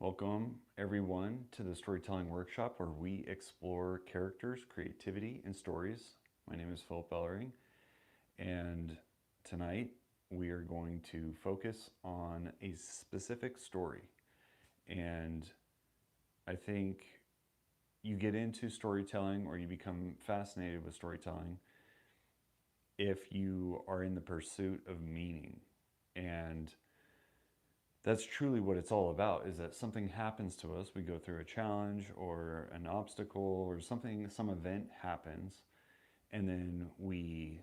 Welcome everyone to the Storytelling Workshop where we explore characters, creativity, and stories. My name is Philip Bellering, and tonight we are going to focus on a specific story. And I think you get into storytelling or you become fascinated with storytelling if you are in the pursuit of meaning. And that's truly what it's all about, is that something happens to us. We go through a challenge or an obstacle or something, some event happens, and then we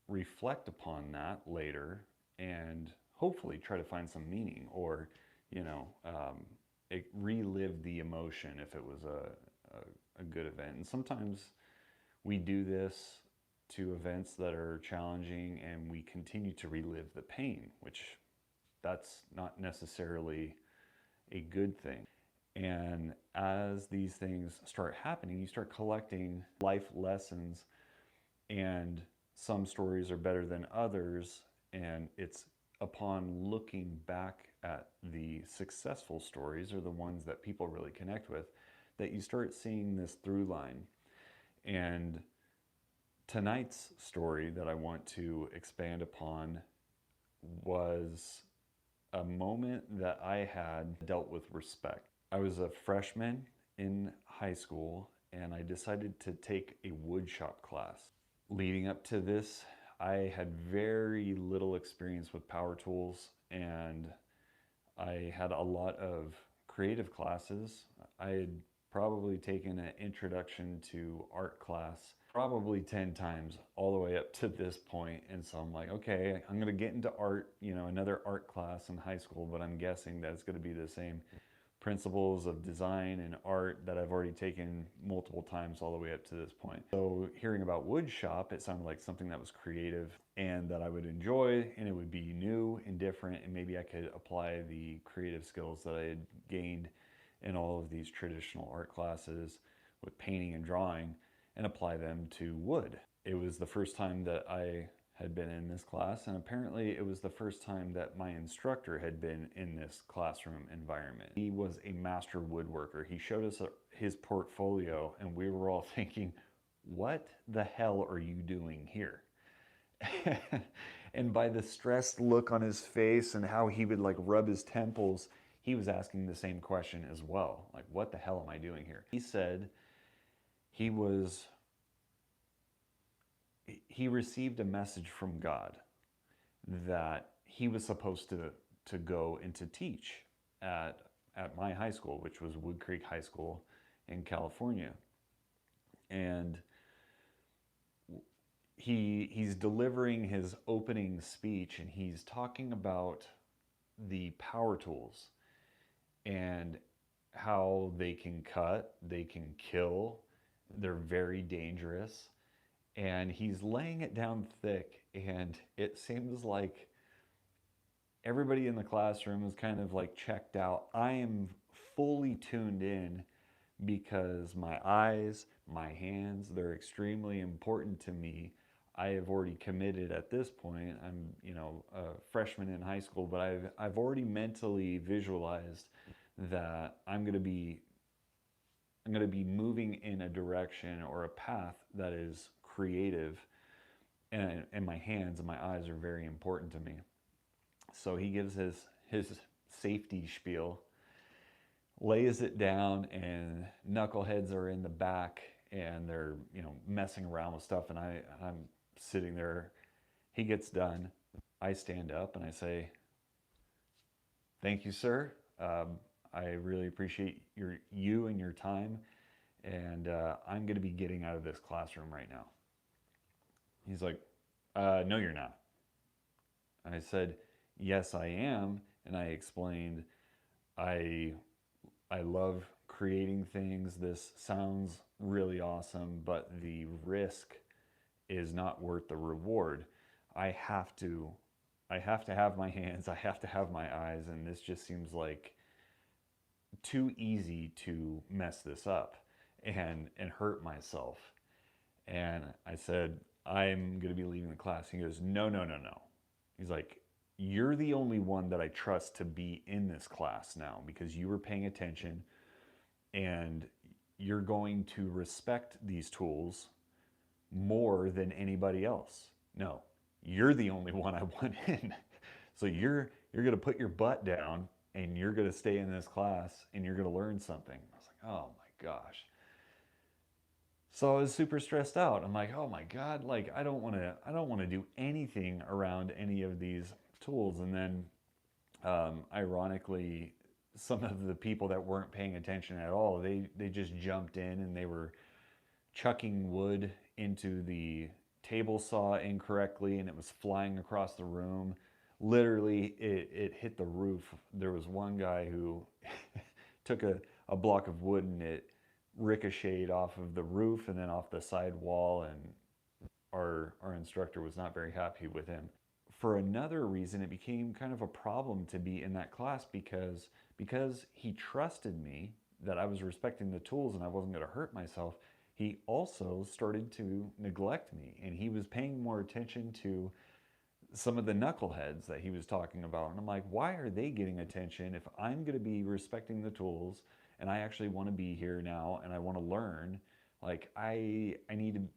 reflect upon that later and hopefully try to find some meaning or, relive the emotion if it was a good event. And sometimes we do this to events that are challenging and we continue to relive the pain, which that's not necessarily a good thing. And as these things start happening, you start collecting life lessons, and some stories are better than others. And it's upon looking back at the successful stories or the ones that people really connect with that you start seeing this through line. And tonight's story that I want to expand upon was a moment that I had dealt with respect. I was a freshman in high school and I decided to take a woodshop class. Leading up to this, I had very little experience with power tools and I had a lot of creative classes. I had probably taken an introduction to art class probably 10 times all the way up to this point. And so I'm like, okay, I'm going to get into art, another art class in high school, but I'm guessing that it's going to be the same principles of design and art that I've already taken multiple times all the way up to this point. So hearing about wood shop, it sounded like something that was creative and that I would enjoy, and it would be new and different, and maybe I could apply the creative skills that I had gained in all of these traditional art classes with painting and drawing and apply them to wood. It was the first time that I had been in this class, and apparently it was the first time that my instructor had been in this classroom environment. He was a master woodworker. He showed us his portfolio and we were all thinking, what the hell are you doing here? And by the stressed look on his face and how he would like rub his temples, he was asking the same question as well. Like, what the hell am I doing here? He said he received a message from God that he was supposed to go and to teach at my high school, which was Wood Creek High School in California. And he's delivering his opening speech and he's talking about the power tools and how they can cut, they can kill, they're very dangerous. And he's laying it down thick, and it seems like everybody in the classroom is kind of like checked out. I am fully tuned in because my eyes, my hands, they're extremely important to me. I have already committed at this point. I'm, a freshman in high school, but I've already mentally visualized that I'm going to be moving in a direction or a path that is creative, and my hands and my eyes are very important to me. So he gives his safety spiel, lays it down, and knuckleheads are in the back and they're messing around with stuff, and I'm sitting there. He gets done. I stand up and I say, "Thank you, sir. I really appreciate you and your time, and I'm going to be getting out of this classroom right now." He's like, "No, you're not." And I said, "Yes, I am." And I explained, I love creating things. This sounds really awesome, but the risk is not worth the reward. I have to have my hands, I have to have my eyes, and this just seems like too easy to mess this up and hurt myself. And I said, "I'm going to be leaving the class." He goes, "No, no, no, no." He's like, you're the only one that I trust to be in this class now because you were paying attention and you're going to respect these tools more than anybody else. No, you're the only one I want in. So you're going to put your butt down and you're going to stay in this class and you're going to learn something. I was like, oh my gosh. So I was super stressed out. I'm like, oh my God, like I don't want to do anything around any of these tools. And then ironically, some of the people that weren't paying attention at all, they just jumped in and they were chucking wood into the table saw incorrectly and it was flying across the room. Literally, it hit the roof. There was one guy who took a block of wood and it ricocheted off of the roof and then off the side wall, and our instructor was not very happy with him. For another reason, it became kind of a problem to be in that class because he trusted me that I was respecting the tools and I wasn't going to hurt myself. He also started to neglect me, and he was paying more attention to some of the knuckleheads that he was talking about. And I'm like, why are they getting attention if I'm going to be respecting the tools and I actually want to be here now and I want to learn? Like I need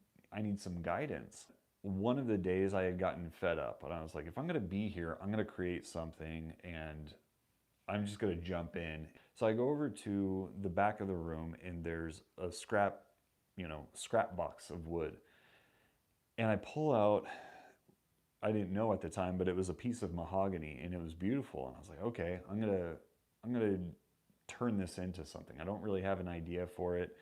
some guidance. One of the days I had gotten fed up and I was like, if I'm going to be here, I'm going to create something and I'm just going to jump in. So I go over to the back of the room and there's a scrap box of wood. And I pull out, I didn't know at the time, but it was a piece of mahogany and it was beautiful. And I was like, okay, I'm gonna turn this into something. I don't really have an idea for it,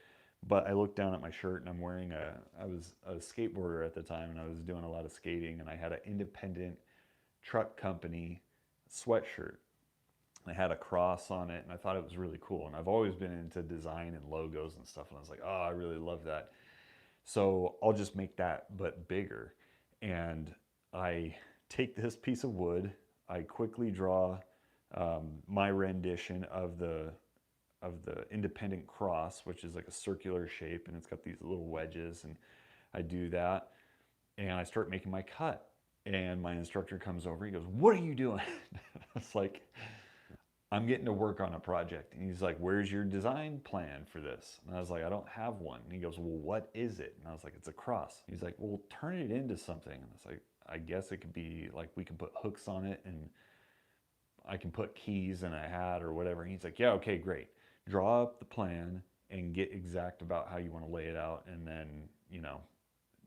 but I looked down at my shirt and I was a skateboarder at the time and I was doing a lot of skating and I had an independent truck company sweatshirt. I had a cross on it and I thought it was really cool. And I've always been into design and logos and stuff. And I was like, oh, I really love that. So I'll just make that, but bigger. And I take this piece of wood, I quickly draw my rendition of the independent cross, which is like a circular shape and it's got these little wedges, and I do that and I start making my cut. And my instructor comes over, he goes, what are you doing? It's like, I'm getting to work on a project. And he's like, where's your design plan for this? And I was like, I don't have one. And he goes, well, what is it? And I was like, it's a cross. He's like, well, turn it into something. And I was like, I guess it could be like, we can put hooks on it and I can put keys in a hat or whatever. And he's like, yeah, okay, great. Draw up the plan and get exact about how you want to lay it out. And then,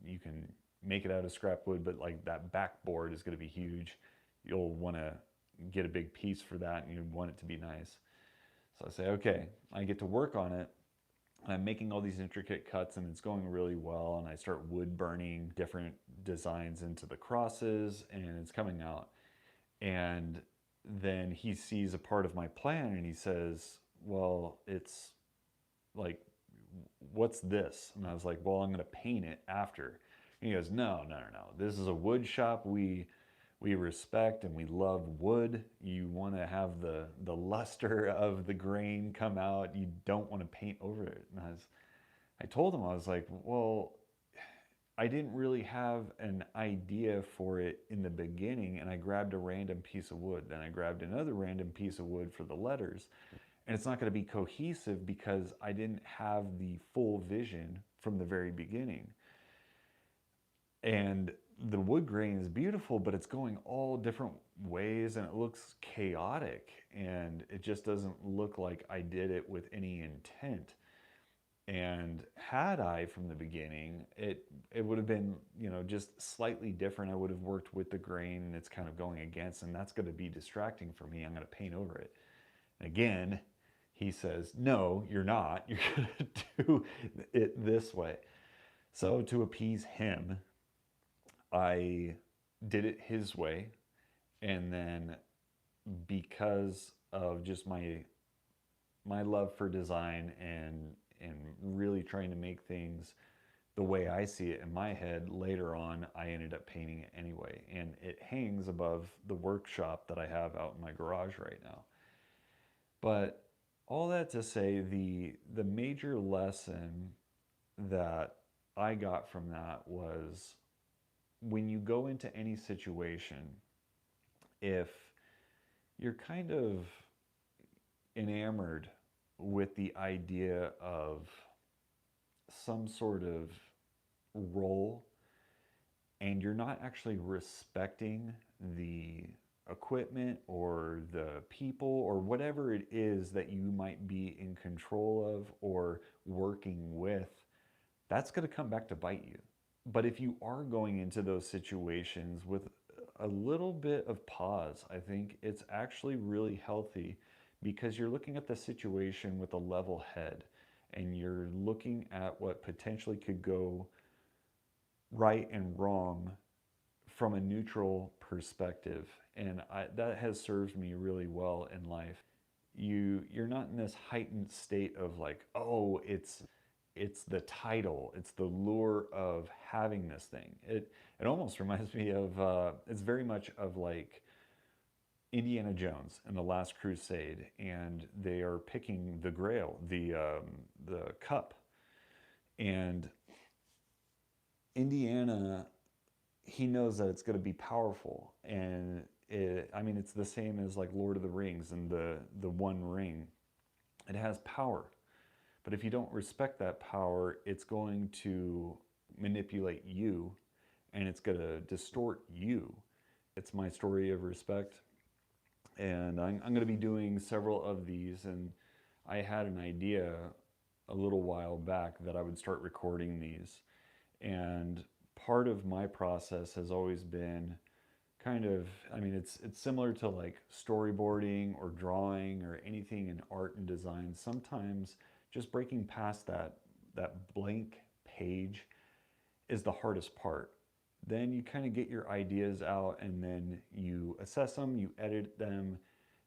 you can make it out of scrap wood, but like that backboard is going to be huge. You'll want to get a big piece for that and you want it to be nice. So I say, okay, I get to work on it. I'm making all these intricate cuts and it's going really well. And I start wood burning different designs into the crosses and it's coming out. And then he sees a part of my plan and he says, well, it's like, what's this? And I was like, well, I'm going to paint it after. And he goes, no. This is a wood shop. We respect and we love wood. You want to have the luster of the grain come out. You don't want to paint over it. And I told him, I was like, well, I didn't really have an idea for it in the beginning. And I grabbed a random piece of wood. Then I grabbed another random piece of wood for the letters. And it's not going to be cohesive because I didn't have the full vision from the very beginning. And the wood grain is beautiful, but it's going all different ways and it looks chaotic and it just doesn't look like I did it with any intent. And had I from the beginning, it would have been, just slightly different. I would have worked with the grain and it's kind of going against, and that's going to be distracting for me. I'm going to paint over it. And again, he says, no, you're not. You're going to do it this way. So to appease him, I did it his way, and then because of just my love for design and really trying to make things the way I see it in my head, later on I ended up painting it anyway, and it hangs above the workshop that I have out in my garage right now. But all that to say, the major lesson that I got from that was, when you go into any situation, if you're kind of enamored with the idea of some sort of role and you're not actually respecting the equipment or the people or whatever it is that you might be in control of or working with, that's going to come back to bite you. But if you are going into those situations with a little bit of pause, I think it's actually really healthy because you're looking at the situation with a level head and you're looking at what potentially could go right and wrong from a neutral perspective. And that has served me really well in life. You're not in this heightened state of like, oh, it's the title, it's the lure of having this thing. It almost reminds me of it's very much of like Indiana Jones and the Last Crusade, and they are picking the Grail, the cup, and Indiana, he knows that it's going to be powerful, and I mean, it's the same as like Lord of the Rings and the One Ring. It has power, but if you don't respect that power, it's going to manipulate you, and it's going to distort you. It's my story of respect, and I'm going to be doing several of these. And I had an idea a little while back that I would start recording these, and part of my process has always been kind of, I mean, it's similar to like storyboarding or drawing or anything in art and design. Sometimes just breaking past that blank page is the hardest part. Then you kind of get your ideas out and then you assess them, you edit them,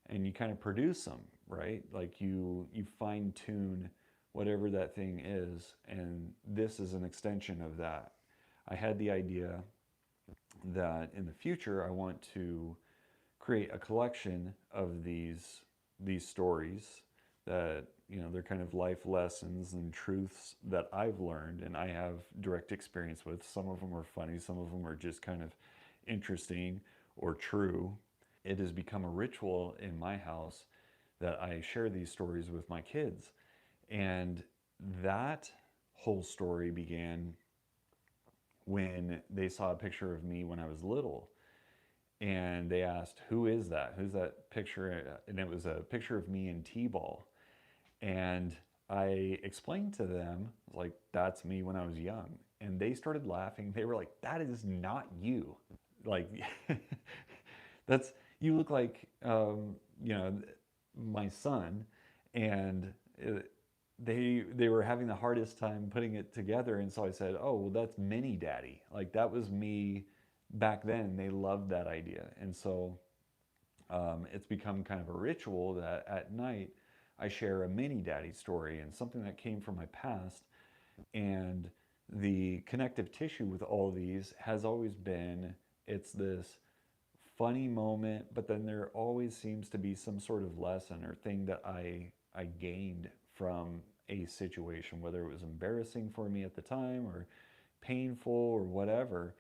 and you kind of produce them, right? Like you fine tune whatever that thing is, and this is an extension of that. I had the idea that in the future I want to create a collection of these stories that, you know, they're kind of life lessons and truths that I've learned and I have direct experience with. Some of them are funny, some of them are just kind of interesting or true. It has become a ritual in my house that I share these stories with my kids. And that whole story began when they saw a picture of me when I was little. And they asked, who is that? Who's that picture? And it was a picture of me in T-ball. And I explained to them, like, that's me when I was young. And they started laughing. They were like, that is not you. Like, that's, you look like, you know, my son. And they were having the hardest time putting it together. And so I said, oh, well, that's mini daddy. Like, that was me back then. They loved that idea. And so it's become kind of a ritual that at night I share a mini daddy story and something that came from my past. And the connective tissue with all these has always been, it's this funny moment, but then there always seems to be some sort of lesson or thing that I gained from a situation, whether it was embarrassing for me at the time or painful or whatever.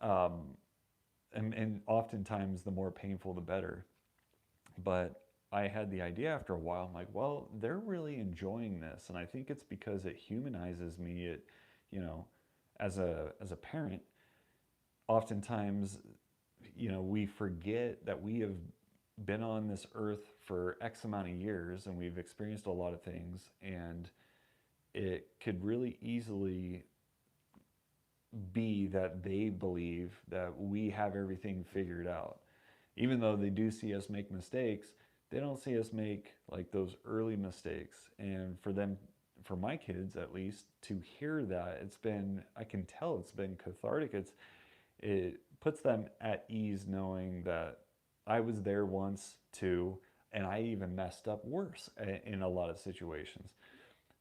And oftentimes the more painful, the better. But I had the idea after a while, I'm like, well, they're really enjoying this. And I think it's because it humanizes me. It, you know, as a parent, oftentimes, you know, we forget that we have been on this earth for X amount of years and we've experienced a lot of things, and it could really easily be that they believe that we have everything figured out. Even though they do see us make mistakes, they don't see us make like those early mistakes. And for them, for my kids at least, to hear that, it's been, I can tell it's been cathartic. It puts them at ease knowing that I was there once too, and I even messed up worse in a lot of situations.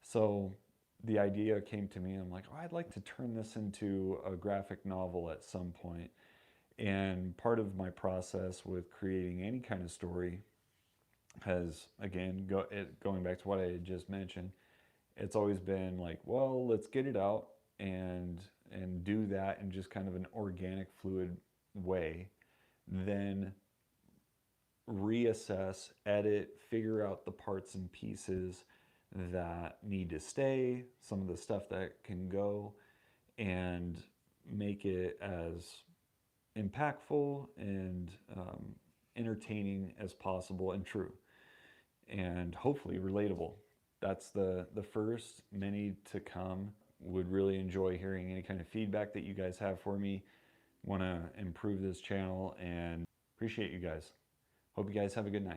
So the idea came to me, and I'm like, oh, I'd like to turn this into a graphic novel at some point. And part of my process with creating any kind of story has, again, going back to what I had just mentioned, it's always been like, well, let's get it out and do that in just kind of an organic, fluid way. Then reassess, edit, figure out the parts and pieces that need to stay, some of the stuff that can go, and make it as impactful and entertaining as possible and true, and hopefully relatable. That's the first, many to come. Would really enjoy hearing any kind of feedback that you guys have for me. Want to improve this channel and appreciate you guys. Hope you guys have a good night.